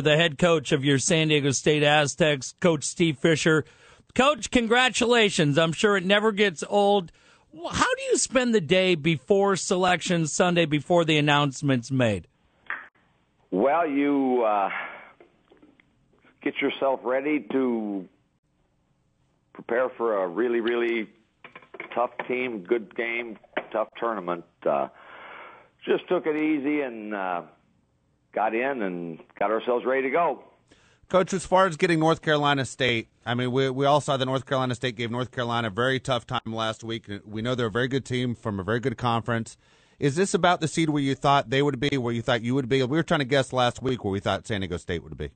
the head coach of your San Diego State Aztecs, Coach Steve Fisher. Coach, congratulations. I'm sure it never gets old. How do you spend the day before selection Sunday, before the announcement's made? Well, you get yourself ready to prepare for a really, really tough team, good game, tough tournament. Just took it easy and got in and got ourselves ready to go. Coach, as far as getting North Carolina State, I mean, we all saw that North Carolina State gave North Carolina a very tough time last week. We know they're a very good team from a very good conference. Is this about the seed where you thought they would be, where you thought you would be? We were trying to guess last week where we thought San Diego State would be.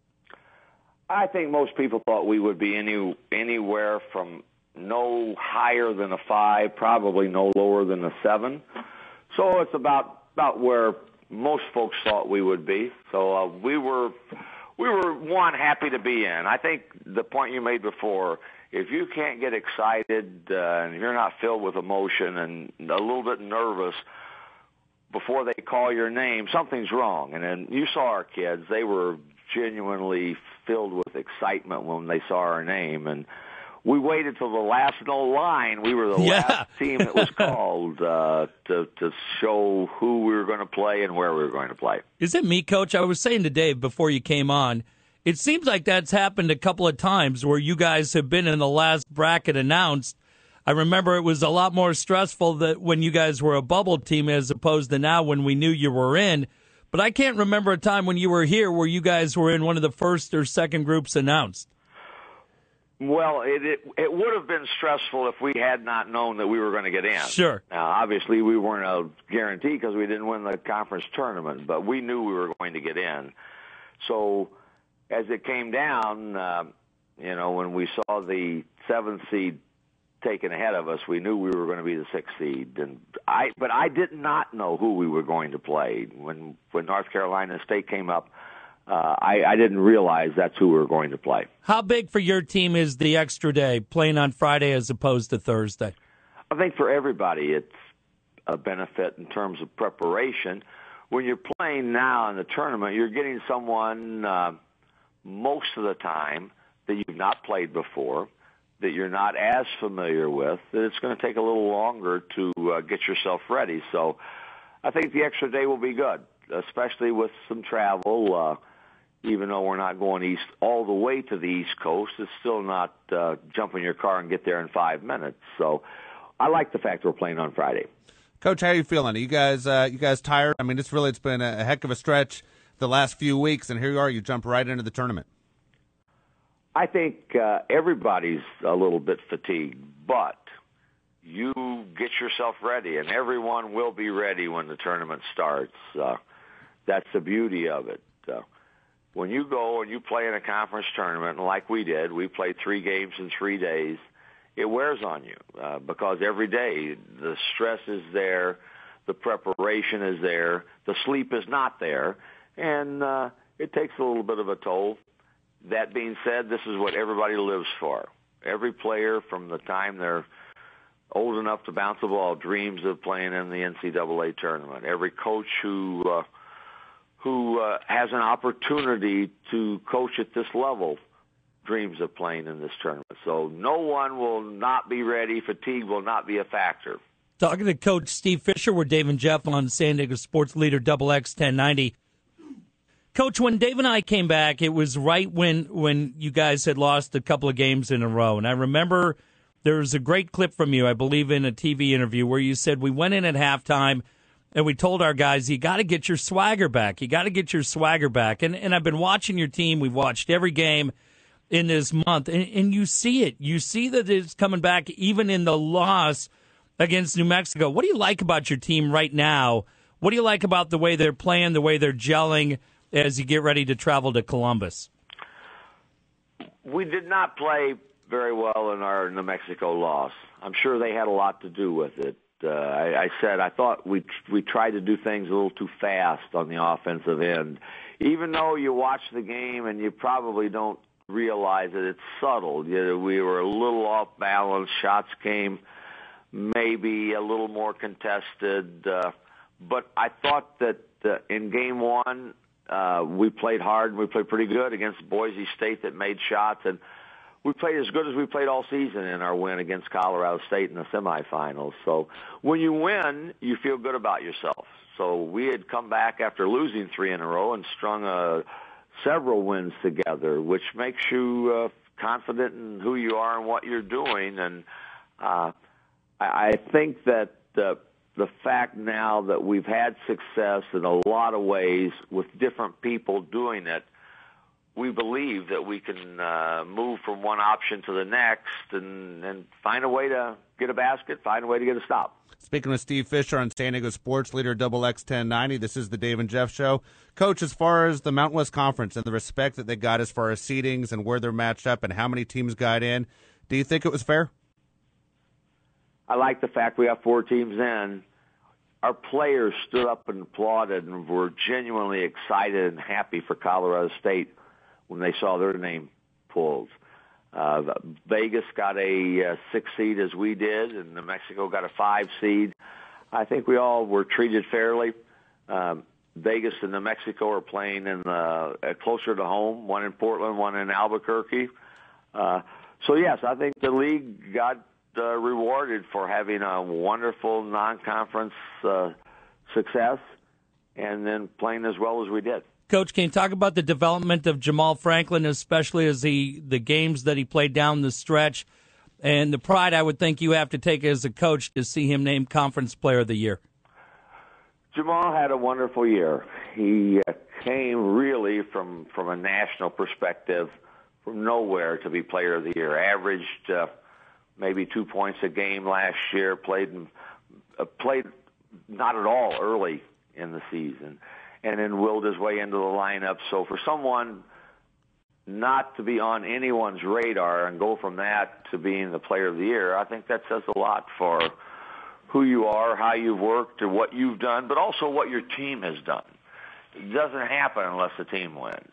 I think most people thought we would be anywhere from no higher than a 5, probably no lower than a 7. So it's about where most folks thought we would be. So we were happy to be in. I think the point you made before, if you can't get excited and you're not filled with emotion and a little bit nervous before they call your name, something's wrong. And then you saw our kids; they were genuinely filled with excitement when they saw our name. And we waited till the last no line. We were the last team that was called to show who we were going to play and where we were going to play. Is it me, Coach? I was saying to Dave before you came on, it seems like that's happened a couple of times where you guys have been in the last bracket announced. I remember it was a lot more stressful that when you guys were a bubble team as opposed to now when we knew you were in. But I can't remember a time when you were here where you guys were in one of the first or second groups announced. Well, it would have been stressful if we had not known that we were going to get in. Sure. Now, obviously, we weren't a guarantee because we didn't win the conference tournament, but we knew we were going to get in. So as it came down, when we saw the 7th seed taken ahead of us, we knew we were going to be the 6th seed. But I did not know who we were going to play. When North Carolina State came up, I didn't realize that's who we were going to play. How big for your team is the extra day, playing on Friday as opposed to Thursday? I think for everybody it's a benefit in terms of preparation. When you're playing now in the tournament, you're getting someone most of the time that you've not played before, that you're not as familiar with, that it's going to take a little longer to get yourself ready. So I think the extra day will be good, especially with some travel. Even though we're not going east all the way to the East Coast, it's still not jump in your car and get there in 5 minutes. So I like the fact we're playing on Friday. Coach, how are you feeling? Are you guys tired? I mean, it's been a heck of a stretch the last few weeks, and here you are. You jump right into the tournament. I think everybody's a little bit fatigued, but you get yourself ready, and everyone will be ready when the tournament starts. That's the beauty of it. When you go and you play in a conference tournament, like we did, we played 3 games in 3 days, it wears on you because every day the stress is there, the preparation is there, the sleep is not there, and it takes a little bit of a toll. That being said, this is what everybody lives for. Every player from the time they're old enough to bounce the ball dreams of playing in the NCAA tournament. Every coach who has an opportunity to coach at this level dreams of playing in this tournament. So no one will not be ready. Fatigue will not be a factor. Talking to Coach Steve Fisher, we're Dave and Jeff on San Diego Sports Leader XX 1090. Coach, when Dave and I came back, it was right when you guys had lost a couple of games in a row. And I remember there was a great clip from you, I believe, in a TV interview where you said we went in at halftime and we told our guys, you got to get your swagger back. You got to get your swagger back. And I've been watching your team. We've watched every game in this month, and you see it. You see that it's coming back even in the loss against New Mexico. What do you like about your team right now? What do you like about the way they're playing, the way they're gelling as you get ready to travel to Columbus? We did not play very well in our New Mexico loss. I'm sure they had a lot to do with it. I said I thought we tried to do things a little too fast on the offensive end. Even though you watch the game and you probably don't realize it, it's subtle. We were a little off balance. Shots came maybe a little more contested. But I thought that in game one, we played hard and we played pretty good against Boise State that made shots, and we played as good as we played all season in our win against Colorado State in the semifinals. So when you win, you feel good about yourself. So we had come back after losing 3 in a row and strung several wins together, which makes you confident in who you are and what you're doing. And I think that the fact now that we've had success in a lot of ways with different people doing it, we believe that we can move from one option to the next and find a way to get a basket, find a way to get a stop. Speaking with Steve Fisher on San Diego Sports Leader XX 1090, this is the Dave and Jeff Show. Coach, as far as the Mountain West Conference and the respect that they got as far as seedings and where they're matched up and how many teams got in, do you think it was fair? I like the fact we have 4 teams in. Our players stood up and applauded and were genuinely excited and happy for Colorado State when they saw their name pulled. Vegas got a 6 seed as we did, and New Mexico got a 5 seed. I think we all were treated fairly. Vegas and New Mexico are playing in closer to home, one in Portland, one in Albuquerque. So, yes, I think the league got rewarded for having a wonderful non-conference success and then playing as well as we did. Coach, can you talk about the development of Jamal Franklin, especially as the games that he played down the stretch, and the pride I would think you have to take as a coach to see him named Conference Player of the Year? Jamal had a wonderful year. He came really from a national perspective from nowhere to be Player of the Year. Averaged maybe 2 points a game last year, played not at all early in the season, and then willed his way into the lineup. So for someone not to be on anyone's radar and go from that to being the Player of the Year, I think that says a lot for who you are, how you've worked, or what you've done, but also what your team has done. It doesn't happen unless the team wins.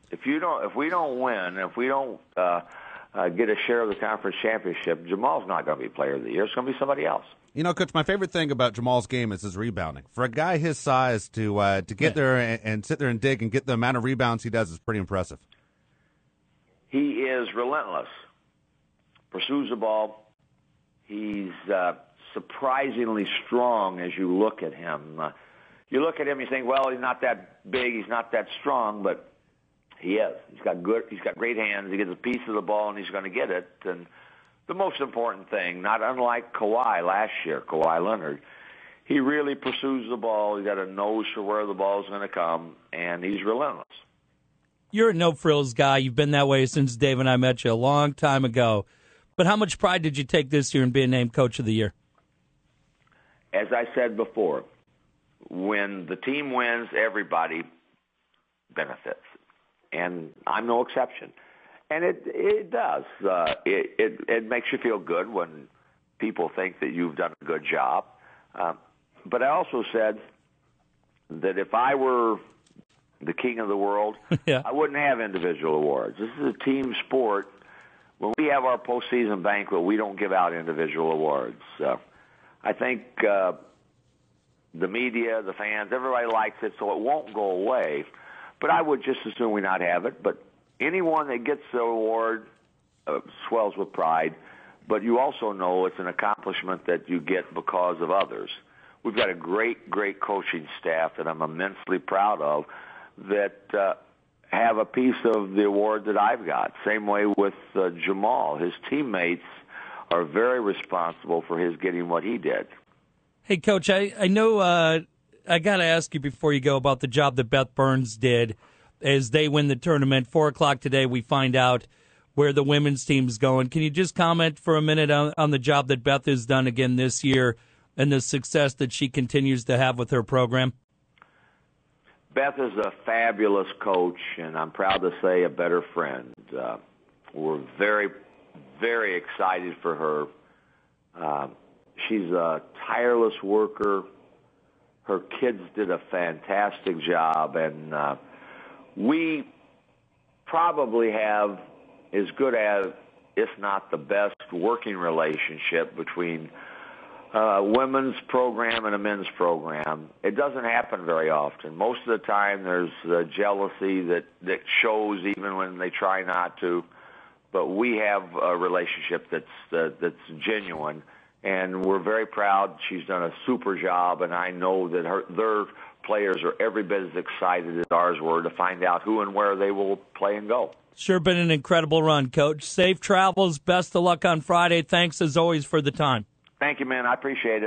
If we don't win, if we don't get a share of the conference championship, Jamal's not going to be Player of the Year. It's going to be somebody else. You know, Coach, my favorite thing about Jamal's game is his rebounding. For a guy his size to get there and sit there and dig and get the amount of rebounds he does is pretty impressive. He is relentless. Pursues the ball. He's surprisingly strong as you look at him. You look at him, you think, well, he's not that big, he's not that strong, but he is. He's got great hands. He gets a piece of the ball, and he's going to get it. And the most important thing, not unlike Kawhi last year, Kawhi Leonard, he really pursues the ball. He's got a nose for where the ball is going to come, and he's relentless. You're a no-frills guy. You've been that way since Dave and I met you a long time ago. But how much pride did you take this year in being named Coach of the Year? As I said before, when the team wins, everybody benefits. And I'm no exception. And it does. It makes you feel good when people think that you've done a good job. But I also said that if I were the king of the world, yeah, I wouldn't have individual awards. This is a team sport. When we have our postseason banquet, we don't give out individual awards. I think the media, the fans, everybody likes it, so it won't go away. But I would just as soon we not have it. But anyone that gets the award swells with pride. But you also know it's an accomplishment that you get because of others. We've got a great, great coaching staff that I'm immensely proud of that have a piece of the award that I've got. Same way with Jamal. His teammates are very responsible for his getting what he did. Hey, Coach, I know I got to ask you before you go about the job that Beth Burns did as they win the tournament. 4 o'clock today, we find out where the women's team's going. Can you just comment for a minute on the job that Beth has done again this year and the success that she continues to have with her program? Beth is a fabulous coach, and I'm proud to say a better friend. We're very, very excited for her. She's a tireless worker. Her kids did a fantastic job, and we probably have as good as, if not the best, working relationship between women's program and a men's program. It doesn't happen very often. Most of the time there's jealousy that shows even when they try not to. But we have a relationship that's genuine, and we're very proud. She's done a super job, and I know that their players are every bit as excited as ours were to find out who and where they will play and go. Sure been an incredible run, Coach. Safe travels. Best of luck on Friday. Thanks, as always, for the time. Thank you, man. I appreciate it.